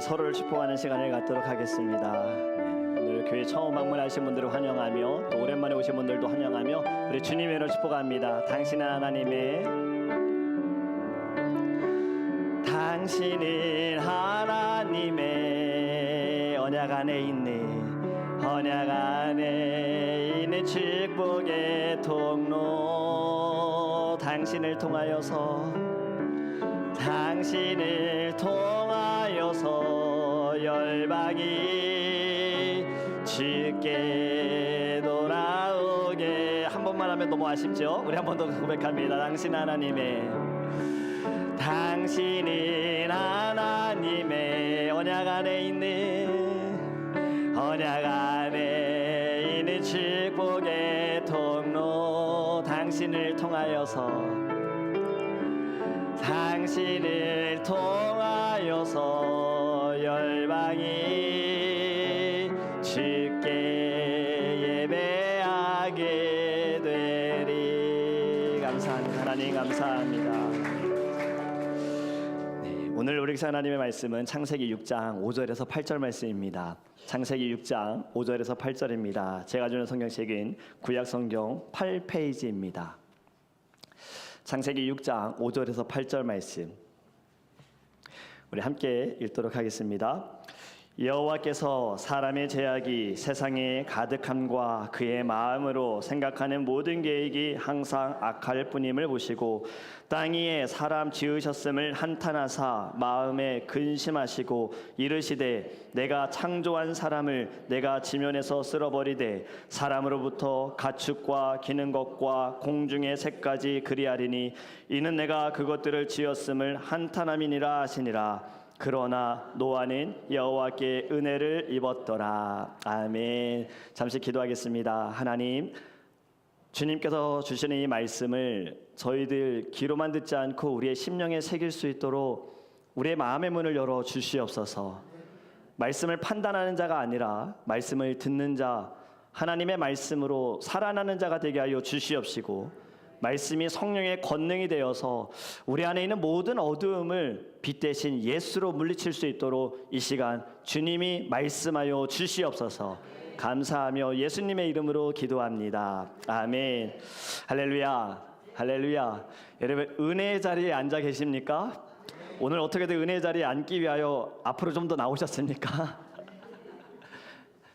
서로를 축복하는 시간을 갖도록 하겠습니다. 오늘 교회 처음 방문하신 분들을 환영하며 또 오랜만에 오신 분들도 환영하며 우리 주님의 이름으로 축복합니다. 당신은 하나님의 언약 안에 있는 축복의 통로, 당신을 통하여서 열방이 주께 돌아오게. 한 번만 하면 너무 아쉽죠? 우리 한 번 더 고백합니다. 당신은 하나님의 언약 안에 있는 축복의 통로, 당신을 통하여서 열방이 주께 예배하게 되리. 감사합니다. 하나님 감사합니다. 오늘 우리 하나님의 말씀은 창세기 6장 5절에서 8절 말씀입니다. 창세기 6장 5절에서 8절입니다. 제가 주는 성경책은 구약성경 8페이지입니다. 창세기 6장 5절에서 8절 말씀 우리 함께 읽도록 하겠습니다. 여호와께서 사람의 죄악이 세상에 가득함과 그의 마음으로 생각하는 모든 계획이 항상 악할 뿐임을 보시고 땅 위에 사람 지으셨음을 한탄하사 마음에 근심하시고 이르시되 내가 창조한 사람을 내가 지면에서 쓸어버리되 사람으로부터 가축과 기는 것과 공중의 새까지 그리하리니 이는 내가 그것들을 지었음을 한탄함이니라 하시니라. 그러나 노아는 여호와께 은혜를 입었더라. 아멘. 잠시 기도하겠습니다. 하나님, 주님께서 주시는 이 말씀을 저희들 귀로만 듣지 않고 우리의 심령에 새길 수 있도록 우리의 마음의 문을 열어 주시옵소서. 말씀을 판단하는 자가 아니라 말씀을 듣는 자, 하나님의 말씀으로 살아나는 자가 되게 하여 주시옵시고, 말씀이 성령의 권능이 되어서 우리 안에 있는 모든 어두움을 빛 대신 예수로 물리칠 수 있도록 이 시간 주님이 말씀하여 주시옵소서. 감사하며 예수님의 이름으로 기도합니다. 아멘. 할렐루야. 할렐루야. 여러분, 은혜의 자리에 앉아 계십니까? 오늘 어떻게든 은혜의 자리에 앉기 위하여 앞으로 좀 더 나오셨습니까?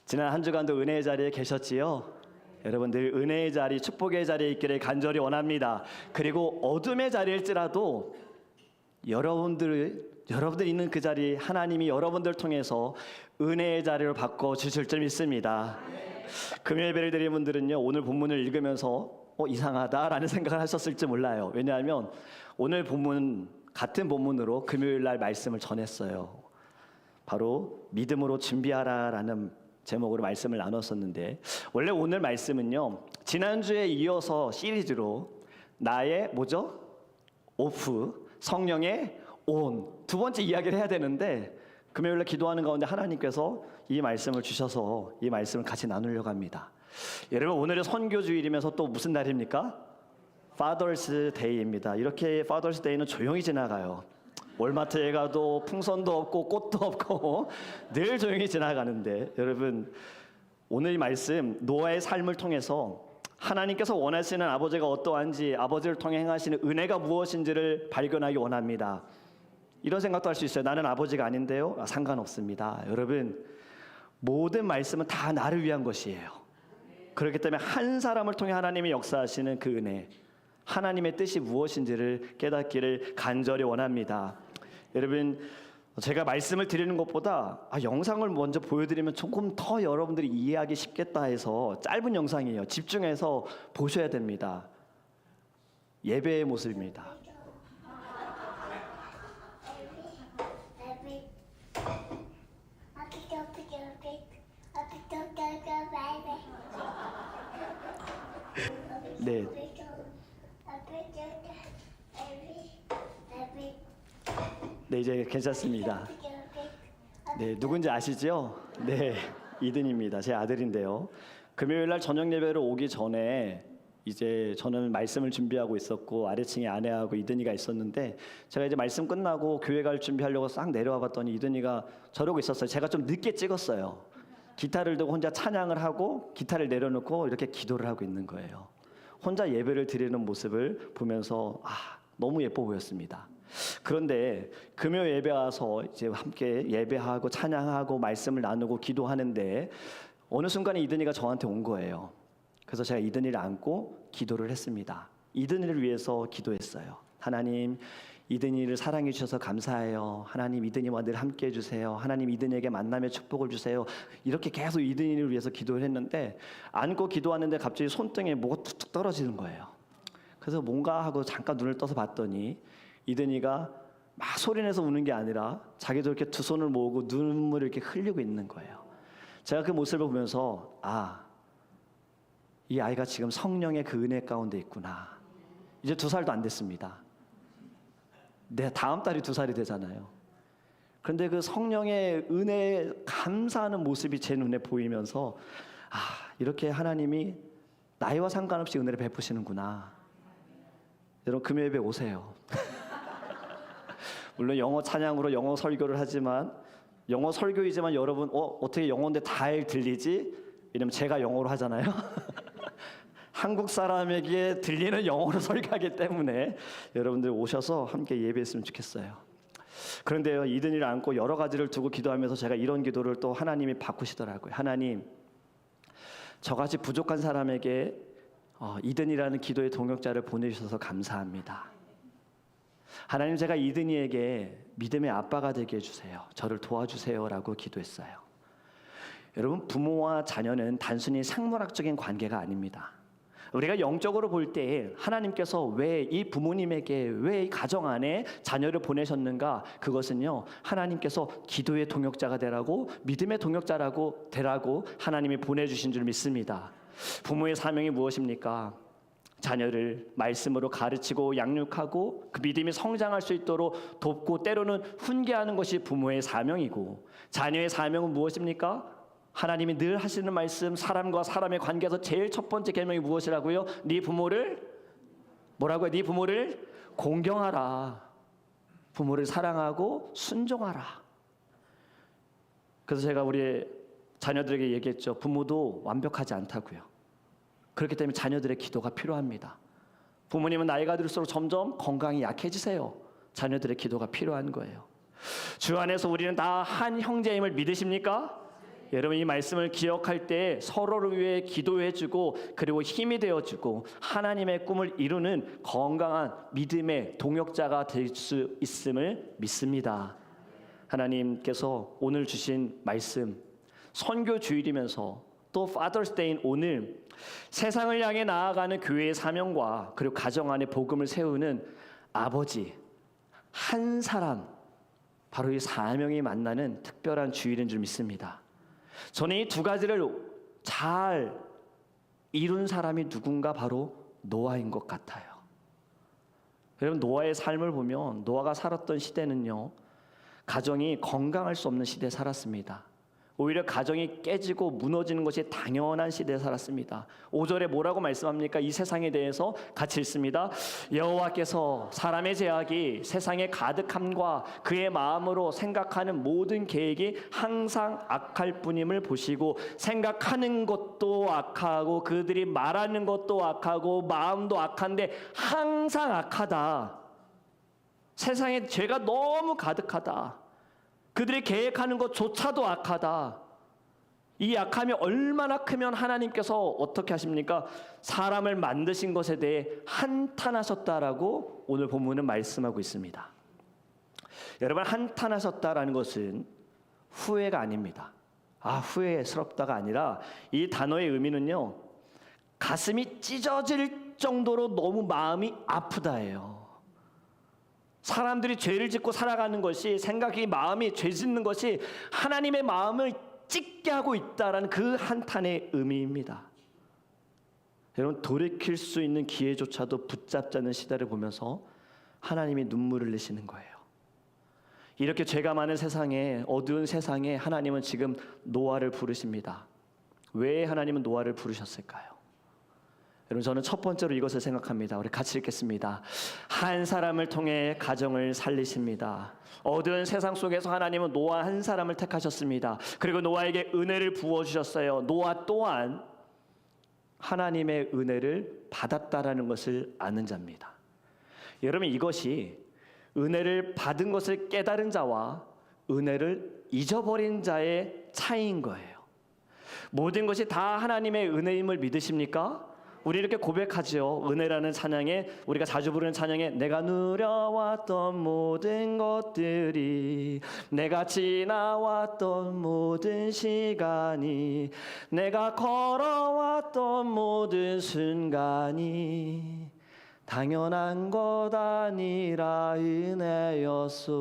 지난 한 주간도 은혜의 자리에 계셨지요? 여러분들 은혜의 자리, 축복의 자리에 있기를 간절히 원합니다. 그리고 어둠의 자리일지라도 여러분들이 있는 그 자리 하나님이 여러분들 통해서 은혜의 자리를 바꿔 주실 줄 믿습니다. 금요 예배를 드린 분들은요, 오늘 본문을 읽으면서 이상하다라는 생각을 하셨을지 몰라요. 왜냐하면 오늘 본문 같은 본문으로 금요일 날 말씀을 전했어요. 바로 믿음으로 준비하라라는 제목으로 말씀을 나눴었는데, 원래 오늘 말씀은요, 지난주에 이어서 시리즈로 나의 오프, 성령의 온, 두 번째 이야기를 해야 되는데 금요일에 기도하는 가운데 하나님께서 이 말씀을 주셔서 이 말씀을 같이 나누려고 합니다. 여러분, 오늘은 선교주일이면서 또 무슨 날입니까? Father's Day입니다. 이렇게 Father's Day는 조용히 지나가요. 월마트에 가도 풍선도 없고 꽃도 없고 늘 조용히 지나가는데, 여러분, 오늘 이 말씀 노아의 삶을 통해서 하나님께서 원하시는 아버지가 어떠한지, 아버지를 통해 행하시는 은혜가 무엇인지를 발견하기 원합니다. 이런 생각도 할 수 있어요. 나는 아버지가 아닌데요? 상관없습니다. 여러분, 모든 말씀은 다 나를 위한 것이에요. 그렇기 때문에 한 사람을 통해 하나님이 역사하시는 그 은혜, 하나님의 뜻이 무엇인지를 깨닫기를 간절히 원합니다. 여러분, 제가 말씀을 드리는 것보다 영상을 먼저 보여드리면 조금 더 여러분들이 이해하기 쉽겠다 해서 짧은 영상이에요. 집중해서 보셔야 됩니다. 예배의 모습입니다. 네. 네, 이제 괜찮습니다. 네, 누군지 아시죠? 네, 이든입니다. 제 아들인데요. 금요일날 저녁 예배를 오기 전에 이제 저는 말씀을 준비하고 있었고 아래층에 아내하고 이든이가 있었는데 제가 이제 말씀 끝나고 교회 갈 준비하려고 싹 내려와 봤더니 이든이가 저러고 있었어요. 제가 좀 늦게 찍었어요. 기타를 들고 혼자 찬양을 하고 기타를 내려놓고 이렇게 기도를 하고 있는 거예요. 혼자 예배를 드리는 모습을 보면서 너무 예뻐 보였습니다. 그런데 금요 예배 와서 이제 함께 예배하고 찬양하고 말씀을 나누고 기도하는데 어느 순간에 이든이가 저한테 온 거예요. 그래서 제가 이든이를 안고 기도를 했습니다. 이든이를 위해서 기도했어요. 하나님, 이든이를 사랑해 주셔서 감사해요. 하나님, 이든이와 늘 함께 해주세요. 하나님, 이든이에게 만남의 축복을 주세요. 이렇게 계속 이든이를 위해서 기도를 했는데 안고 기도하는데 갑자기 손등에 뭐가 툭툭 떨어지는 거예요. 그래서 뭔가 하고 잠깐 눈을 떠서 봤더니 이든이가 막 소리내서 우는 게 아니라 자기도 이렇게 두 손을 모으고 눈물을 이렇게 흘리고 있는 거예요. 제가 그 모습을 보면서 이 아이가 지금 성령의 그 은혜 가운데 있구나. 이제 2살도 안 됐습니다. 다음 달이 2살이 되잖아요. 그런데 그 성령의 은혜에 감사하는 모습이 제 눈에 보이면서 이렇게 하나님이 나이와 상관없이 은혜를 베푸시는구나. 여러분 금요 예배 오세요. 물론 영어 찬양으로 영어 설교를 하지만 영어 설교이지만 여러분 어떻게 영어인데 잘 들리지? 왜냐면 제가 영어로 하잖아요. 한국 사람에게 들리는 영어로 설교하기 때문에 여러분들 오셔서 함께 예배했으면 좋겠어요. 그런데요, 이든이를 안고 여러 가지를 두고 기도하면서 제가 이런 기도를 또 하나님이 바꾸시더라고요. 하나님, 저같이 부족한 사람에게 이든이라는 기도의 동역자를 보내주셔서 감사합니다. 하나님, 제가 이든이에게 믿음의 아빠가 되게 해주세요. 저를 도와주세요라고 기도했어요. 여러분, 부모와 자녀는 단순히 생물학적인 관계가 아닙니다. 우리가 영적으로 볼 때 하나님께서 왜 이 부모님에게 왜 이 가정 안에 자녀를 보내셨는가? 그것은요, 하나님께서 기도의 동역자가 되라고 믿음의 동역자라고 되라고 하나님이 보내주신 줄 믿습니다. 부모의 사명이 무엇입니까? 자녀를 말씀으로 가르치고 양육하고 그 믿음이 성장할 수 있도록 돕고 때로는 훈계하는 것이 부모의 사명이고, 자녀의 사명은 무엇입니까? 하나님이 늘 하시는 말씀, 사람과 사람의 관계에서 제일 첫 번째 계명이 무엇이라고요? 네 부모를 뭐라고요? 네 부모를 공경하라. 부모를 사랑하고 순종하라. 그래서 제가 우리 자녀들에게 얘기했죠. 부모도 완벽하지 않다고요. 그렇기 때문에 자녀들의 기도가 필요합니다. 부모님은 나이가 들수록 점점 건강이 약해지세요. 자녀들의 기도가 필요한 거예요. 주 안에서 우리는 다 한 형제임을 믿으십니까? 여러분, 이 말씀을 기억할 때 서로를 위해 기도해주고 그리고 힘이 되어주고 하나님의 꿈을 이루는 건강한 믿음의 동역자가 될 수 있음을 믿습니다. 하나님께서 오늘 주신 말씀, 선교 주일이면서 또 Father's Day인 오늘 세상을 향해 나아가는 교회의 사명과 그리고 가정 안에 복음을 세우는 아버지 한 사람, 바로 이 사명이 만나는 특별한 주일인 줄 믿습니다. 저는 이 두 가지를 잘 이룬 사람이 누군가 바로 노아인 것 같아요. 여러분, 노아의 삶을 보면 노아가 살았던 시대는요, 가정이 건강할 수 없는 시대에 살았습니다. 오히려 가정이 깨지고 무너지는 것이 당연한 시대에 살았습니다. 5절에 뭐라고 말씀합니까? 이 세상에 대해서 같이 읽습니다. 여호와께서 사람의 죄악이 세상에 가득함과 그의 마음으로 생각하는 모든 계획이 항상 악할 뿐임을 보시고, 생각하는 것도 악하고 그들이 말하는 것도 악하고 마음도 악한데 항상 악하다. 세상에 죄가 너무 가득하다. 그들이 계획하는 것조차도 악하다. 이 악함이 얼마나 크면 하나님께서 어떻게 하십니까? 사람을 만드신 것에 대해 한탄하셨다라고 오늘 본문은 말씀하고 있습니다. 여러분, 한탄하셨다라는 것은 후회가 아닙니다. 후회스럽다가 아니라 이 단어의 의미는요, 가슴이 찢어질 정도로 너무 마음이 아프다예요. 사람들이 죄를 짓고 살아가는 것이, 생각이 마음이 죄 짓는 것이 하나님의 마음을 찢게 하고 있다라는 그 한탄의 의미입니다. 여러분, 돌이킬 수 있는 기회조차도 붙잡지 않는 시대를 보면서 하나님이 눈물을 흘리시는 거예요. 이렇게 죄가 많은 세상에, 어두운 세상에 하나님은 지금 노아를 부르십니다. 왜 하나님은 노아를 부르셨을까요? 여러분, 저는 첫 번째로 이것을 생각합니다. 우리 같이 읽겠습니다. 한 사람을 통해 가정을 살리십니다. 어두운 세상 속에서 하나님은 노아 한 사람을 택하셨습니다. 그리고 노아에게 은혜를 부어주셨어요. 노아 또한 하나님의 은혜를 받았다라는 것을 아는 자입니다. 여러분, 이것이 은혜를 받은 것을 깨달은 자와 은혜를 잊어버린 자의 차이인 거예요. 모든 것이 다 하나님의 은혜임을 믿으십니까? 우리 이렇게 고백하죠. 은혜라는 찬양에, 우리가 자주 부르는 찬양에, 내가 누려왔던 모든 것들이, 내가 지나왔던 모든 시간이, 내가 걸어왔던 모든 순간이 당연한 것 아니라 은혜였소.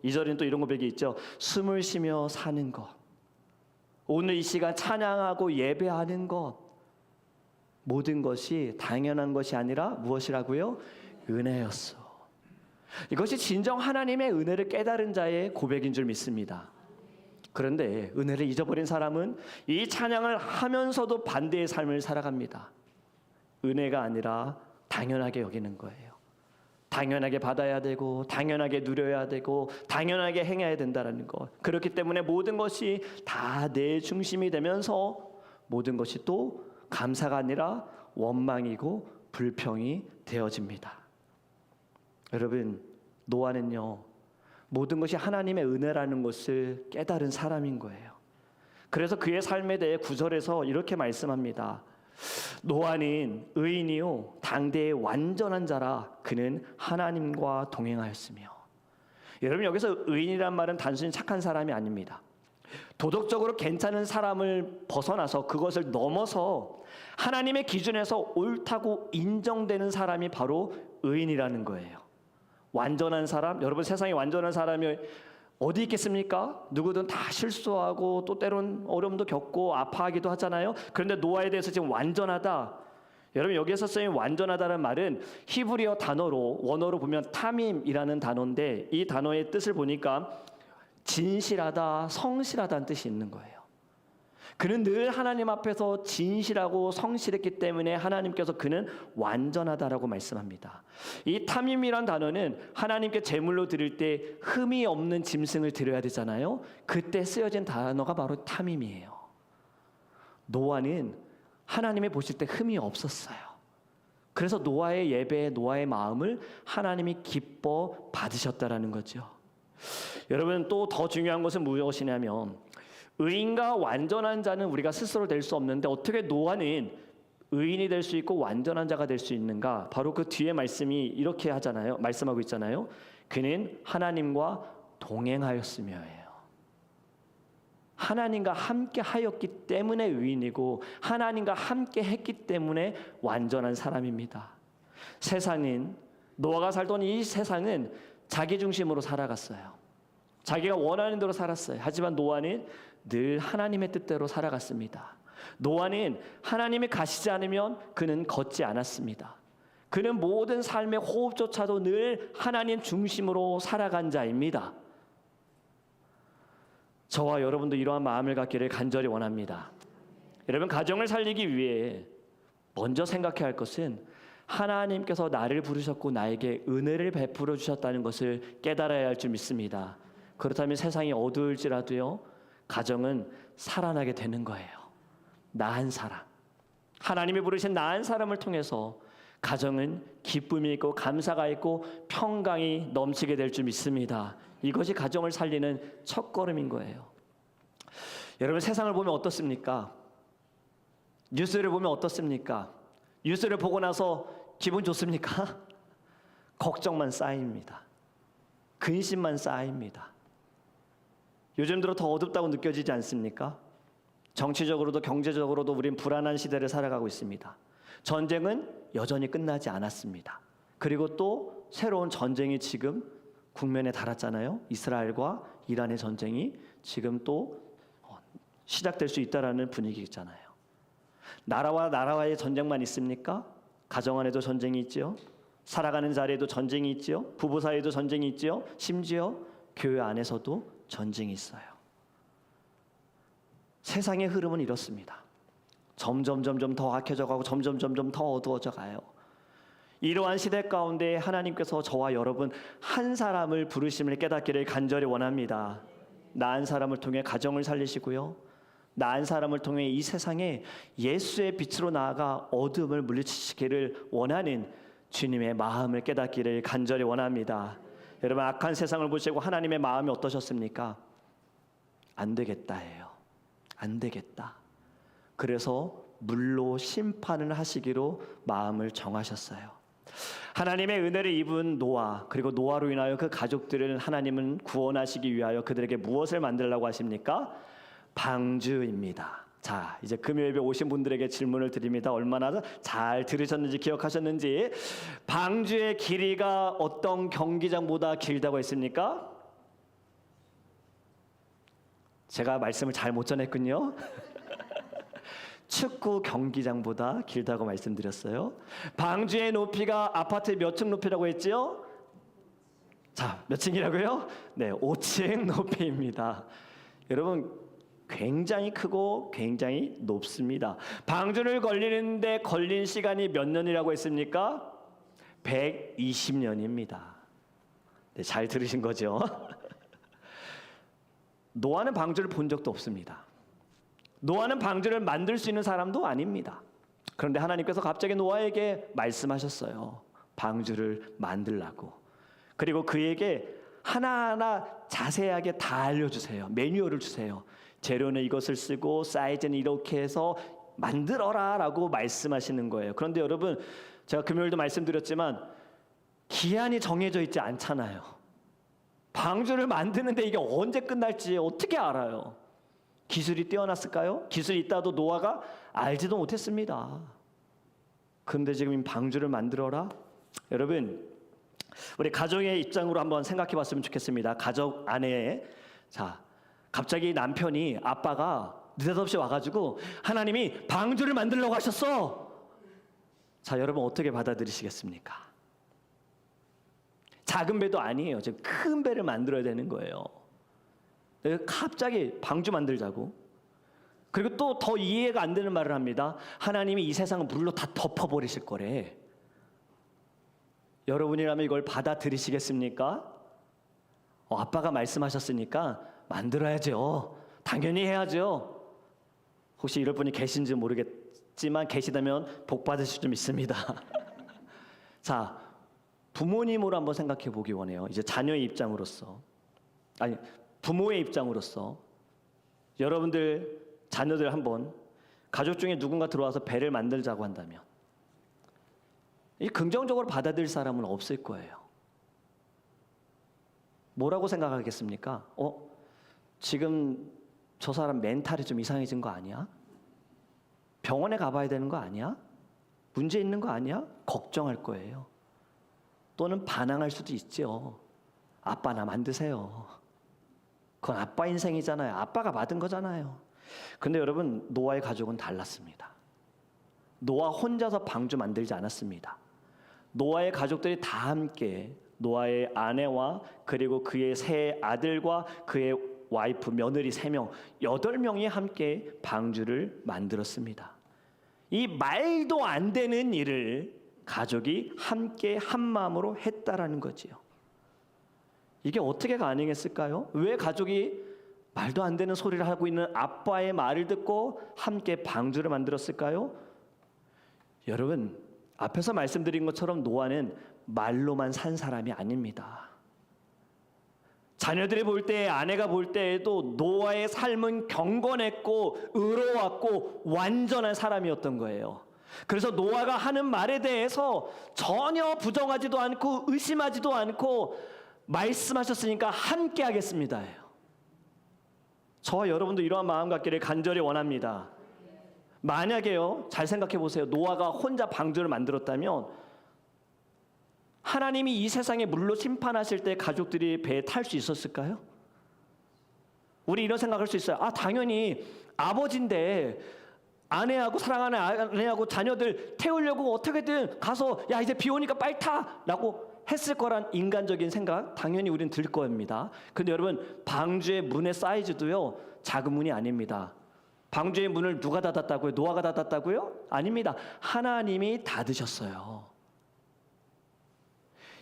2절에는 또 이런 고백이 있죠. 숨을 쉬며 사는 것, 오늘 이 시간 찬양하고 예배하는 것, 모든 것이 당연한 것이 아니라 무엇이라고요? 은혜였어. 이것이 진정 하나님의 은혜를 깨달은 자의 고백인 줄 믿습니다. 그런데 은혜를 잊어버린 사람은 이 찬양을 하면서도 반대의 삶을 살아갑니다. 은혜가 아니라 당연하게 여기는 거예요. 당연하게 받아야 되고, 당연하게 누려야 되고, 당연하게 행해야 된다는 것. 그렇기 때문에 모든 것이 다 내 중심이 되면서 모든 것이 또 감사가 아니라 원망이고 불평이 되어집니다. 여러분, 노아는요, 모든 것이 하나님의 은혜라는 것을 깨달은 사람인 거예요. 그래서 그의 삶에 대해 9절에서 이렇게 말씀합니다. 노아는 의인이요 당대의 완전한 자라 그는 하나님과 동행하였으며. 여러분, 여기서 의인이란 말은 단순히 착한 사람이 아닙니다. 도덕적으로 괜찮은 사람을 벗어나서 그것을 넘어서 하나님의 기준에서 옳다고 인정되는 사람이 바로 의인이라는 거예요. 완전한 사람, 여러분, 세상에 완전한 사람이 어디 있겠습니까? 누구든 다 실수하고 또 때론 어려움도 겪고 아파하기도 하잖아요. 그런데 노아에 대해서 지금 완전하다. 여러분, 여기에서 쓰인 완전하다는 말은 히브리어 단어로, 원어로 보면 타밈이라는 단어인데, 이 단어의 뜻을 보니까 진실하다, 성실하다는 뜻이 있는 거예요. 그는 늘 하나님 앞에서 진실하고 성실했기 때문에 하나님께서 그는 완전하다라고 말씀합니다. 이 탐임이란 단어는 하나님께 제물로 드릴 때 흠이 없는 짐승을 드려야 되잖아요. 그때 쓰여진 단어가 바로 탐임이에요. 노아는 하나님이 보실 때 흠이 없었어요. 그래서 노아의 예배, 노아의 마음을 하나님이 기뻐 받으셨다라는 거죠. 여러분, 또 더 중요한 것은 무엇이냐면, 의인과 완전한 자는 우리가 스스로 될 수 없는데 어떻게 노아는 의인이 될 수 있고 완전한 자가 될 수 있는가? 바로 그 뒤에 말씀이 이렇게 하잖아요. 말씀하고 있잖아요. 그는 하나님과 동행하였으며예요. 하나님과 함께 하였기 때문에 의인이고, 하나님과 함께 했기 때문에 완전한 사람입니다. 세상은, 노아가 살던 이 세상은 자기 중심으로 살아갔어요. 자기가 원하는 대로 살았어요. 하지만 노아는 늘 하나님의 뜻대로 살아갔습니다. 노아는 하나님이 가시지 않으면 그는 걷지 않았습니다. 그는 모든 삶의 호흡조차도 늘 하나님 중심으로 살아간 자입니다. 저와 여러분도 이러한 마음을 갖기를 간절히 원합니다. 여러분, 가정을 살리기 위해 먼저 생각해야 할 것은 하나님께서 나를 부르셨고 나에게 은혜를 베풀어 주셨다는 것을 깨달아야 할 줄 믿습니다. 그렇다면 세상이 어두울지라도요, 가정은 살아나게 되는 거예요. 나은 사람, 하나님이 부르신 나은 사람을 통해서 가정은 기쁨이 있고 감사가 있고 평강이 넘치게 될 줄 믿습니다. 이것이 가정을 살리는 첫걸음인 거예요. 여러분, 세상을 보면 어떻습니까? 뉴스를 보면 어떻습니까? 뉴스를 보고 나서 기분 좋습니까? 걱정만 쌓입니다. 근심만 쌓입니다. 요즘 들어 더 어둡다고 느껴지지 않습니까? 정치적으로도 경제적으로도 우린 불안한 시대를 살아가고 있습니다. 전쟁은 여전히 끝나지 않았습니다. 그리고 또 새로운 전쟁이 지금 국면에 달았잖아요. 이스라엘과 이란의 전쟁이 지금 또 시작될 수 있다라는 분위기잖아요. 나라와 나라와의 전쟁만 있습니까? 가정 안에도 전쟁이 있지요. 살아가는 자리에도 전쟁이 있지요. 부부 사이에도 전쟁이 있지요. 심지어 교회 안에서도 전쟁이 있어요. 세상의 흐름은 이렇습니다. 점점 더 악해져 가고 점점 더 어두워져 가요. 이러한 시대 가운데 하나님께서 저와 여러분 한 사람을 부르심을 깨닫기를 간절히 원합니다. 나 한 사람을 통해 가정을 살리시고요, 나 한 사람을 통해 이 세상에 예수의 빛으로 나아가 어둠을 물리치시기를 원하는 주님의 마음을 깨닫기를 간절히 원합니다. 여러분, 악한 세상을 보시고 하나님의 마음이 어떠셨습니까? 안 되겠다예요. 안 되겠다. 그래서 물로 심판을 하시기로 마음을 정하셨어요. 하나님의 은혜를 입은 노아, 그리고 노아로 인하여 그 가족들을 하나님은 구원하시기 위하여 그들에게 무엇을 만들라고 하십니까? 방주입니다. 자, 이제 금요 예배 오신 분들에게 질문을 드립니다. 얼마나 잘 들으셨는지 기억하셨는지. 방주의 길이가 어떤 경기장보다 길다고 했습니까? 제가 말씀을 잘 못 전했군요. 축구 경기장보다 길다고 말씀드렸어요. 방주의 높이가 아파트 몇 층 높이라고 했지요? 자, 몇 층이라고요? 네, 5층 높이입니다. 여러분, 굉장히 크고 굉장히 높습니다. 방주를 걸리는데 걸린 시간이 몇 년이라고 했습니까? 120년입니다. 네, 잘 들으신 거죠? 노아는 방주를 본 적도 없습니다. 노아는 방주를 만들 수 있는 사람도 아닙니다. 그런데 하나님께서 갑자기 노아에게 말씀하셨어요. 방주를 만들라고. 그리고 그에게 하나하나 자세하게 다 알려주세요. 매뉴얼을 주세요. 재료는 이것을 쓰고 사이즈는 이렇게 해서 만들어라 라고 말씀하시는 거예요. 그런데 여러분, 제가 금요일도 말씀드렸지만 기한이 정해져 있지 않잖아요. 방주를 만드는데 이게 언제 끝날지 어떻게 알아요? 기술이 뛰어났을까요? 기술이 있다도 노아가 알지도 못했습니다. 그런데 지금 방주를 만들어라? 여러분, 우리 가정의 입장으로 한번 생각해 봤으면 좋겠습니다. 가족 안에, 자, 갑자기 남편이, 아빠가 느닷없이 와가지고 하나님이 방주를 만들려고 하셨어. 자, 여러분 어떻게 받아들이시겠습니까? 작은 배도 아니에요. 지금 큰 배를 만들어야 되는 거예요. 갑자기 방주 만들자고. 그리고 또 더 이해가 안 되는 말을 합니다. 하나님이 이 세상을 물로 다 덮어버리실 거래. 여러분이라면 이걸 받아들이시겠습니까? 아빠가 말씀하셨으니까 만들어야죠. 당연히 해야죠. 혹시 이럴 분이 계신지 모르겠지만 계시다면 복 받으실 좀 있습니다. 자, 부모님으로 한번 생각해 보기 원해요. 이제 자녀의 입장으로서, 아니 부모의 입장으로서 여러분들 자녀들 한번, 가족 중에 누군가 들어와서 배를 만들자고 한다면 이 긍정적으로 받아들일 사람은 없을 거예요. 뭐라고 생각하겠습니까? 지금 저 사람 멘탈이 좀 이상해진 거 아니야? 병원에 가봐야 되는 거 아니야? 문제 있는 거 아니야? 걱정할 거예요. 또는 반항할 수도 있죠. 아빠 나 만드세요. 그건 아빠 인생이잖아요. 아빠가 받은 거잖아요. 근데 여러분, 노아의 가족은 달랐습니다. 노아 혼자서 방주 만들지 않았습니다. 노아의 가족들이 다 함께, 노아의 아내와 그리고 그의 세 아들과 그의 와이프, 며느리 3명, 8명이 함께 방주를 만들었습니다. 이 말도 안 되는 일을 가족이 함께 한 마음으로 했다라는 거지요. 이게 어떻게 가능했을까요? 왜 가족이 말도 안 되는 소리를 하고 있는 아빠의 말을 듣고 함께 방주를 만들었을까요? 여러분, 앞에서 말씀드린 것처럼 노아는 말로만 산 사람이 아닙니다. 자녀들이 볼 때, 아내가 볼 때에도 노아의 삶은 경건했고 의로웠고 완전한 사람이었던 거예요. 그래서 노아가 하는 말에 대해서 전혀 부정하지도 않고 의심하지도 않고 말씀하셨으니까 함께 하겠습니다. 저와 여러분도 이러한 마음 갖기를 간절히 원합니다. 만약에요, 잘 생각해 보세요. 노아가 혼자 방주를 만들었다면 하나님이 이 세상에 물로 심판하실 때 가족들이 배에 탈 수 있었을까요? 우리 이런 생각할 수 있어요. 당연히 아버지인데 아내하고, 사랑하는 아내하고 자녀들 태우려고 어떻게든 가서 야 이제 비 오니까 빨리 타! 라고 했을 거란 인간적인 생각 당연히 우리는 들 겁니다. 근데 여러분, 방주의 문의 사이즈도요 작은 문이 아닙니다. 방주의 문을 누가 닫았다고요? 노아가 닫았다고요? 아닙니다. 하나님이 닫으셨어요.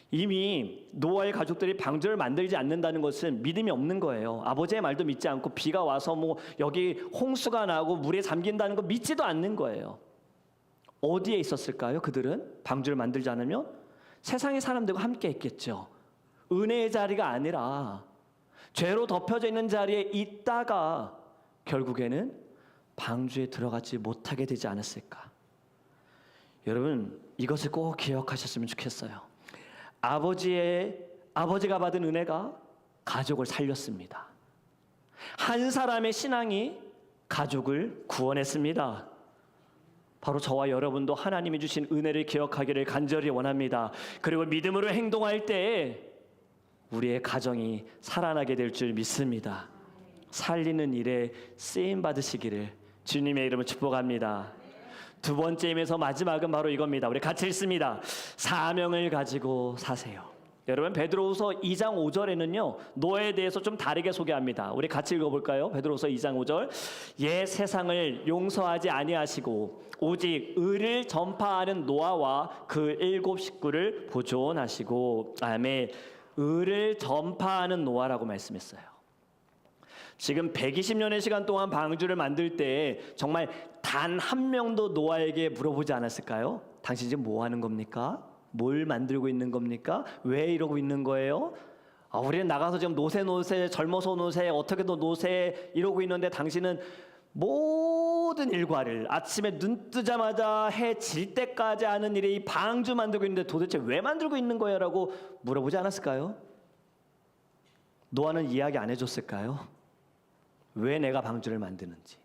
이미 노아의 가족들이 방주를 만들지 않는다는 것은 믿음이 없는 거예요. 아버지의 말도 믿지 않고 비가 와서 뭐 여기 홍수가 나고 물에 잠긴다는 거 믿지도 않는 거예요. 어디에 있었을까요? 그들은 방주를 만들지 않으면 세상의 사람들과 함께 있겠죠. 은혜의 자리가 아니라 죄로 덮여져 있는 자리에 있다가 결국에는 방주에 들어가지 못하게 되지 않았을까. 여러분, 이것을 꼭 기억하셨으면 좋겠어요. 아버지가 받은 은혜가 가족을 살렸습니다. 한 사람의 신앙이 가족을 구원했습니다. 바로 저와 여러분도 하나님이 주신 은혜를 기억하기를 간절히 원합니다. 그리고 믿음으로 행동할 때에 우리의 가정이 살아나게 될 줄 믿습니다. 살리는 일에 쓰임 받으시기를 주님의 이름으로 축복합니다. 두 번째임에서 마지막은 바로 이겁니다. 우리 같이 읽습니다. 사명을 가지고 사세요. 여러분, 베드로후서 2장 5절에는요 노아에 대해서 좀 다르게 소개합니다. 우리 같이 읽어볼까요? 베드로후서 2장 5절. 옛 세상을 용서하지 아니하시고 오직 의를 전파하는 노아와 그 7 식구를 보존하시고. 아멘. 의를 전파하는 노아라고 말씀했어요. 지금 120년의 시간 동안 방주를 만들 때 정말 단 한 명도 노아에게 물어보지 않았을까요? 당신 지금 뭐 하는 겁니까? 뭘 만들고 있는 겁니까? 왜 이러고 있는 거예요? 우리는 나가서 지금 노세 젊어서 노세 어떻게도 노세 이러고 있는데 당신은 모든 일과를 아침에 눈 뜨자마자 해 질 때까지 하는 일에 이 방주 만들고 있는데 도대체 왜 만들고 있는 거야? 라고 물어보지 않았을까요? 노아는 이야기 안 해줬을까요? 왜 내가 방주를 만드는지,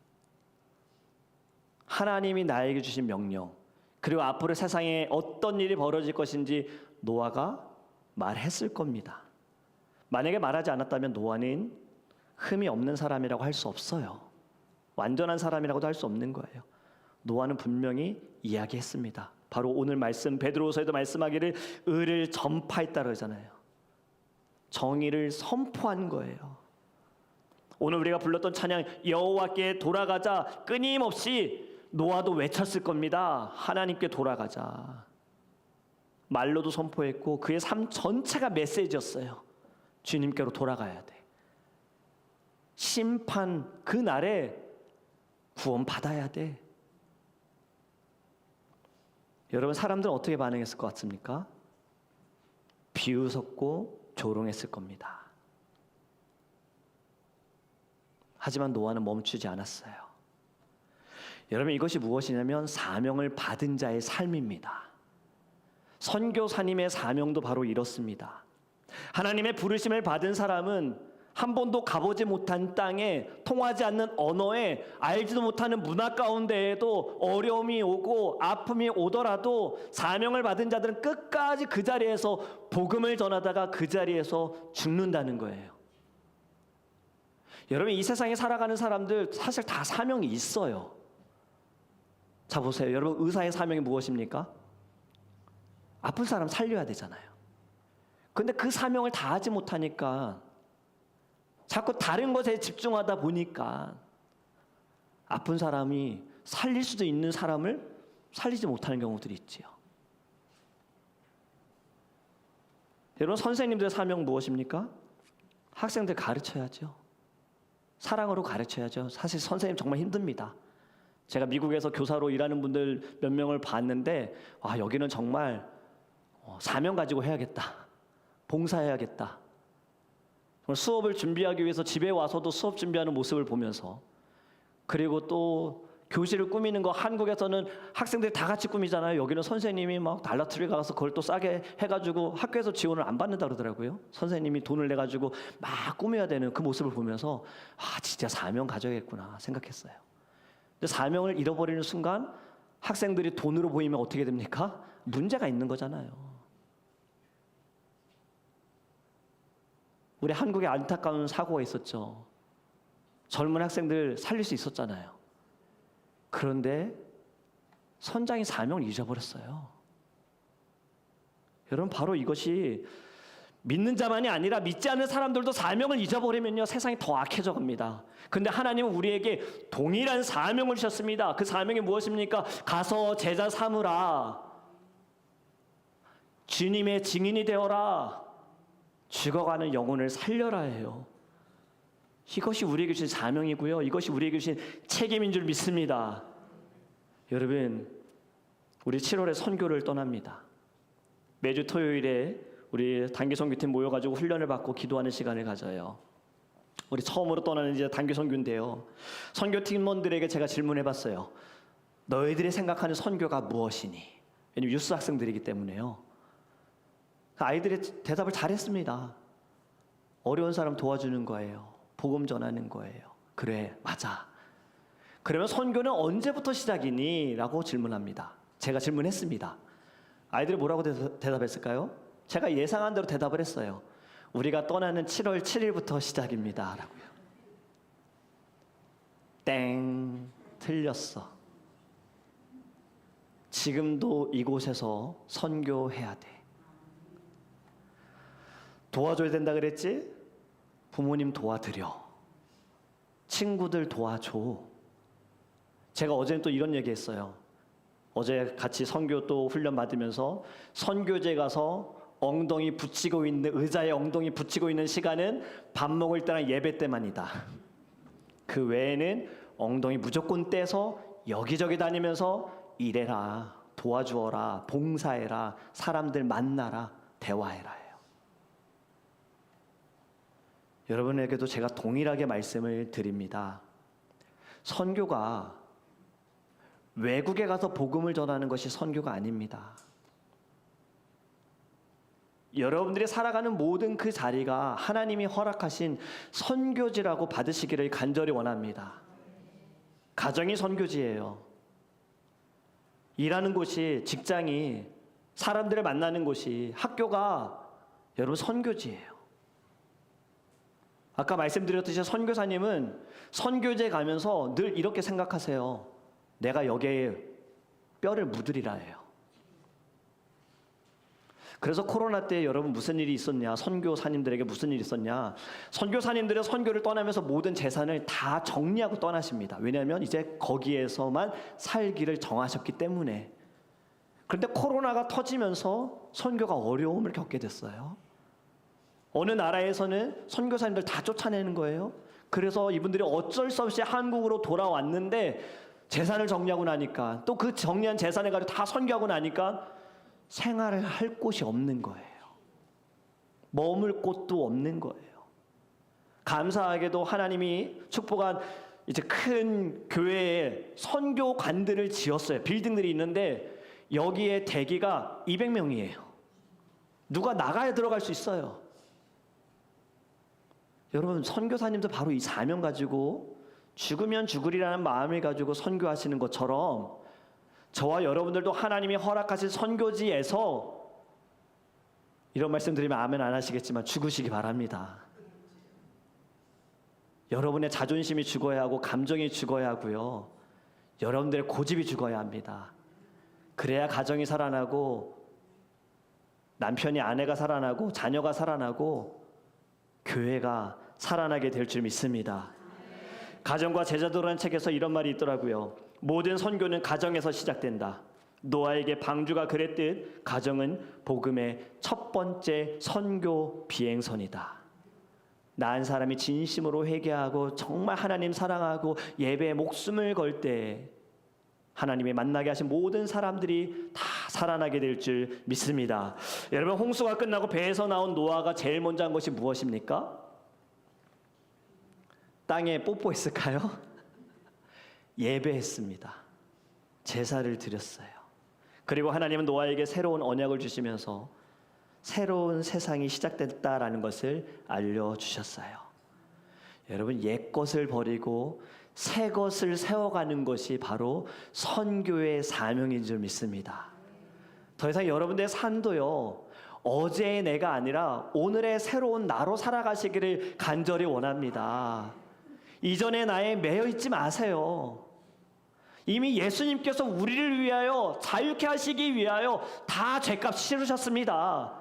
하나님이 나에게 주신 명령, 그리고 앞으로 세상에 어떤 일이 벌어질 것인지 노아가 말했을 겁니다. 만약에 말하지 않았다면 노아는 흠이 없는 사람이라고 할 수 없어요. 완전한 사람이라고도 할 수 없는 거예요. 노아는 분명히 이야기했습니다. 바로 오늘 말씀 베드로후서에도 말씀하기를 의를 전파했다 그러잖아요. 정의를 선포한 거예요. 오늘 우리가 불렀던 찬양 여호와께 돌아가자 끊임없이 노아도 외쳤을 겁니다. 하나님께 돌아가자. 말로도 선포했고 그의 삶 전체가 메시지였어요. 주님께로 돌아가야 돼. 심판 그 날에 구원 받아야 돼. 여러분, 사람들은 어떻게 반응했을 것 같습니까? 비웃었고 조롱했을 겁니다. 하지만 노아는 멈추지 않았어요. 여러분, 이것이 무엇이냐면 사명을 받은 자의 삶입니다. 선교사님의 사명도 바로 이렇습니다. 하나님의 부르심을 받은 사람은 한 번도 가보지 못한 땅에, 통하지 않는 언어에, 알지도 못하는 문화 가운데에도 어려움이 오고 아픔이 오더라도 사명을 받은 자들은 끝까지 그 자리에서 복음을 전하다가 그 자리에서 죽는다는 거예요. 여러분, 이 세상에 살아가는 사람들 사실 다 사명이 있어요. 자, 보세요. 여러분, 의사의 사명이 무엇입니까? 아픈 사람 살려야 되잖아요. 그런데 그 사명을 다 하지 못하니까 자꾸 다른 것에 집중하다 보니까 아픈 사람이 살릴 수도 있는 사람을 살리지 못하는 경우들이 있지요. 여러분, 선생님들의 사명 무엇입니까? 학생들 가르쳐야죠. 사랑으로 가르쳐야죠. 사실 선생님 정말 힘듭니다. 제가 미국에서 교사로 일하는 분들 몇 명을 봤는데 여기는 정말 사명 가지고 해야겠다. 봉사해야겠다. 수업을 준비하기 위해서 집에 와서도 수업 준비하는 모습을 보면서, 그리고 또 교실을 꾸미는 거 한국에서는 학생들이 다 같이 꾸미잖아요. 여기는 선생님이 막 달라트리 가서 그걸 또 싸게 해가지고 학교에서 지원을 안 받는다 그러더라고요. 선생님이 돈을 내가지고 막 꾸며야 되는 그 모습을 보면서 진짜 사명 가져야겠구나 생각했어요. 근데 사명을 잃어버리는 순간 학생들이 돈으로 보이면 어떻게 됩니까? 문제가 있는 거잖아요. 우리 한국에 안타까운 사고가 있었죠. 젊은 학생들 살릴 수 있었잖아요. 그런데 선장이 사명을 잊어버렸어요. 여러분, 바로 이것이 믿는 자만이 아니라 믿지 않는 사람들도 사명을 잊어버리면요, 세상이 더 악해져 갑니다. 근데 하나님은 우리에게 동일한 사명을 주셨습니다. 그 사명이 무엇입니까? 가서 제자 삼으라. 주님의 증인이 되어라. 죽어가는 영혼을 살려라 해요. 이것이 우리에게 주신 사명이고요. 이것이 우리에게 주신 책임인 줄 믿습니다. 여러분, 우리 7월에 선교를 떠납니다. 매주 토요일에 우리 단기 선교팀 모여가지고 훈련을 받고 기도하는 시간을 가져요. 우리 처음으로 떠나는 이제 단기 선교인데요. 선교팀원들에게 제가 질문해봤어요. 너희들이 생각하는 선교가 무엇이니? 왜냐면 유스 학생들이기 때문에요. 아이들이 대답을 잘했습니다. 어려운 사람 도와주는 거예요. 복음 전하는 거예요. 그래, 맞아. 그러면 선교는 언제부터 시작이니? 라고 질문합니다. 제가 질문했습니다. 아이들이 뭐라고 대답했을까요? 제가 예상한 대로 대답을 했어요. 우리가 떠나는 7월 7일부터 시작입니다. 라고요. 땡, 틀렸어. 지금도 이곳에서 선교해야 돼. 도와줘야 된다 그랬지? 부모님 도와드려. 친구들 도와줘. 제가 어제는 또 이런 얘기 했어요. 어제 같이 선교 또 훈련 받으면서 선교제 가서 엉덩이 붙이고 있는, 의자에 엉덩이 붙이고 있는 시간은 밥 먹을 때랑 예배 때만이다. 그 외에는 엉덩이 무조건 떼서 여기저기 다니면서 일해라, 도와주어라, 봉사해라, 사람들 만나라, 대화해라 해요. 여러분에게도 제가 동일하게 말씀을 드립니다. 선교가 외국에 가서 복음을 전하는 것이 선교가 아닙니다. 여러분들이 살아가는 모든 그 자리가 하나님이 허락하신 선교지라고 받으시기를 간절히 원합니다. 가정이 선교지예요. 일하는 곳이, 직장이, 사람들을 만나는 곳이, 학교가 여러분 선교지예요. 아까 말씀드렸듯이 선교사님은 선교지에 가면서 늘 이렇게 생각하세요. 내가 여기에 뼈를 묻으리라 해요. 그래서 코로나 때 여러분 무슨 일이 있었냐? 선교사님들에게 무슨 일이 있었냐? 선교사님들은 선교를 떠나면서 모든 재산을 다 정리하고 떠나십니다. 왜냐하면 이제 거기에서만 살기를 정하셨기 때문에. 그런데 코로나가 터지면서 선교가 어려움을 겪게 됐어요. 어느 나라에서는 선교사님들 다 쫓아내는 거예요. 그래서 이분들이 어쩔 수 없이 한국으로 돌아왔는데 재산을 정리하고 나니까, 또 그 정리한 재산을 가지고 다 선교하고 나니까 생활을 할 곳이 없는 거예요. 머물 곳도 없는 거예요. 감사하게도 하나님이 축복한 이제 큰 교회에 선교관들을 지었어요. 빌딩들이 있는데 여기에 대기가 200명이에요. 누가 나가야 들어갈 수 있어요. 여러분, 선교사님도 바로 이 사명 가지고 죽으면 죽으리라는 마음을 가지고 선교하시는 것처럼 저와 여러분들도 하나님이 허락하신 선교지에서, 이런 말씀 드리면 아멘 안 하시겠지만, 죽으시기 바랍니다. 여러분의 자존심이 죽어야 하고 감정이 죽어야 하고요. 여러분들의 고집이 죽어야 합니다. 그래야 가정이 살아나고 남편이, 아내가 살아나고 자녀가 살아나고 교회가 살아나게 될 줄 믿습니다. 가정과 제자도라는 책에서 이런 말이 있더라고요. 모든 선교는 가정에서 시작된다. 노아에게 방주가 그랬듯 가정은 복음의 첫 번째 선교 비행선이다. 낳은 사람이 진심으로 회개하고 정말 하나님 사랑하고 예배에 목숨을 걸 때 하나님의 만나게 하신 모든 사람들이 다 살아나게 될 줄 믿습니다. 여러분, 홍수가 끝나고 배에서 나온 노아가 제일 먼저 한 것이 무엇입니까? 땅에 뽀뽀했을까요? 예배했습니다. 제사를 드렸어요. 그리고 하나님은 노아에게 새로운 언약을 주시면서 새로운 세상이 시작됐다라는 것을 알려주셨어요. 여러분, 옛 것을 버리고 새 것을 세워가는 것이 바로 선교의 사명인 줄 믿습니다. 더 이상 여러분들의 삶도요, 어제의 내가 아니라 오늘의 새로운 나로 살아가시기를 간절히 원합니다. 이전의 나에 매여 있지 마세요. 이미 예수님께서 우리를 위하여 자유케 하시기 위하여 다 죄값 치르셨습니다.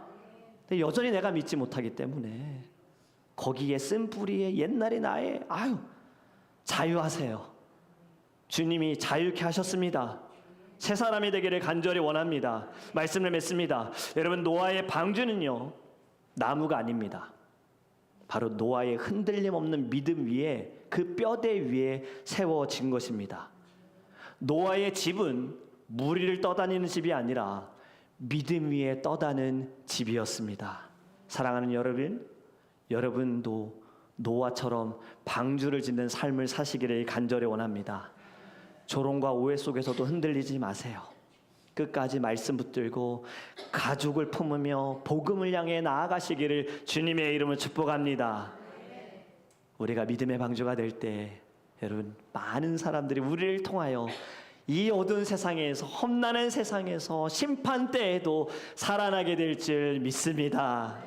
근데 여전히 내가 믿지 못하기 때문에 거기에 쓴 뿌리에 옛날의 나의 자유하세요. 주님이 자유케 하셨습니다. 새 사람이 되기를 간절히 원합니다. 말씀을 맺습니다. 여러분, 노아의 방주는요, 나무가 아닙니다. 바로 노아의 흔들림 없는 믿음 위에, 그 뼈대 위에 세워진 것입니다. 노아의 집은 무리를 떠다니는 집이 아니라 믿음 위에 떠다는 집이었습니다. 사랑하는 여러분, 여러분도 노아처럼 방주를 짓는 삶을 사시기를 간절히 원합니다. 조롱과 오해 속에서도 흔들리지 마세요. 끝까지 말씀 붙들고 가족을 품으며 복음을 향해 나아가시기를 주님의 이름으로 축복합니다. 우리가 믿음의 방주가 될 때 여러분, 많은 사람들이 우리를 통하여 이 어두운 세상에서, 험난한 세상에서 심판 때에도 살아나게 될 줄 믿습니다.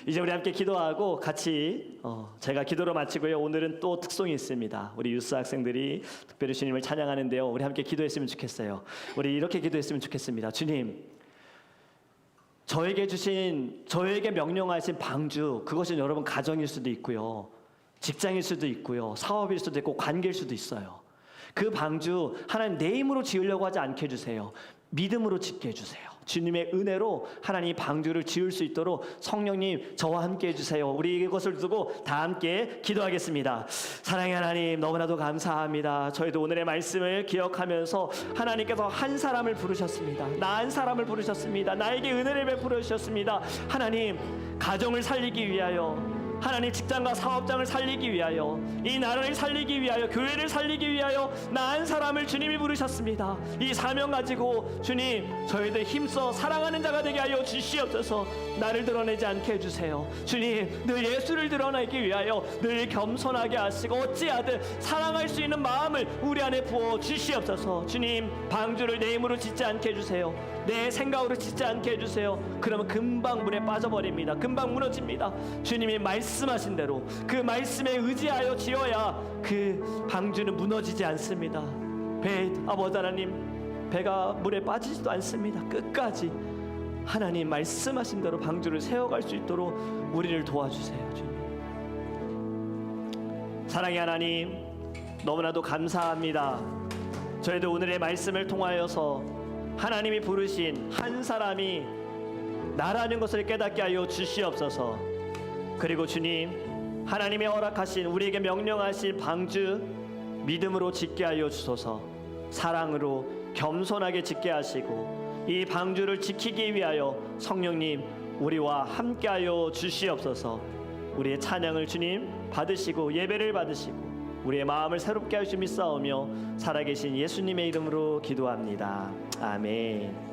이제 우리 함께 기도하고 같이 제가 기도로 마치고요. 오늘은 또 특송이 있습니다. 우리 유스 학생들이 특별히 주님을 찬양하는데요. 우리 함께 기도했으면 좋겠어요. 우리 이렇게 기도했으면 좋겠습니다. 주님, 저에게 명령하신 방주, 그것은 여러분 가정일 수도 있고요, 직장일 수도 있고요, 사업일 수도 있고 관계일 수도 있어요. 그 방주 하나님 내 힘으로 지으려고 하지 않게 해주세요. 믿음으로 짓게 해주세요. 주님의 은혜로 하나님 방주를 지을 수 있도록 성령님 저와 함께 해주세요. 우리 이것을 두고 다 함께 기도하겠습니다. 사랑의 하나님, 너무나도 감사합니다. 저희도 오늘의 말씀을 기억하면서 하나님께서 한 사람을 부르셨습니다. 나 한 사람을 부르셨습니다. 나에게 은혜를 베풀어 주셨습니다. 하나님, 가정을 살리기 위하여, 하나님 직장과 사업장을 살리기 위하여, 이 나라를 살리기 위하여, 교회를 살리기 위하여 나 한 사람을 주님이 부르셨습니다. 이 사명 가지고 주님, 저희들 힘써 사랑하는 자가 되게 하여 주시옵소서. 나를 드러내지 않게 해주세요. 주님, 늘 예수를 드러내기 위하여 늘 겸손하게 하시고 어찌하든 사랑할 수 있는 마음을 우리 안에 부어 주시옵소서. 주님, 방주를 내 힘으로 짓지 않게 해주세요. 내 생각으로 짓지 않게 해주세요. 그러면 금방 물에 빠져버립니다. 금방 무너집니다. 주님이 말씀하신 대로 그 말씀에 의지하여 지어야 그 방주는 무너지지 않습니다. 아버지 하나님, 배가 물에 빠지지도 않습니다. 끝까지 하나님 말씀하신 대로 방주를 세워갈 수 있도록 우리를 도와주세요. 주님, 사랑의 하나님, 너무나도 감사합니다. 저희도 오늘의 말씀을 통하여서 하나님이 부르신 한 사람이 나라는 것을 깨닫게 하여 주시옵소서. 그리고 주님, 하나님의 허락하신, 우리에게 명령하신 방주 믿음으로 짓게 하여 주소서. 사랑으로 겸손하게 짓게 하시고 이 방주를 지키기 위하여 성령님 우리와 함께 하여 주시옵소서. 우리의 찬양을 주님 받으시고 예배를 받으시고 우리의 마음을 새롭게 하시며 믿사오며 살아계신 예수님의 이름으로 기도합니다. 아멘.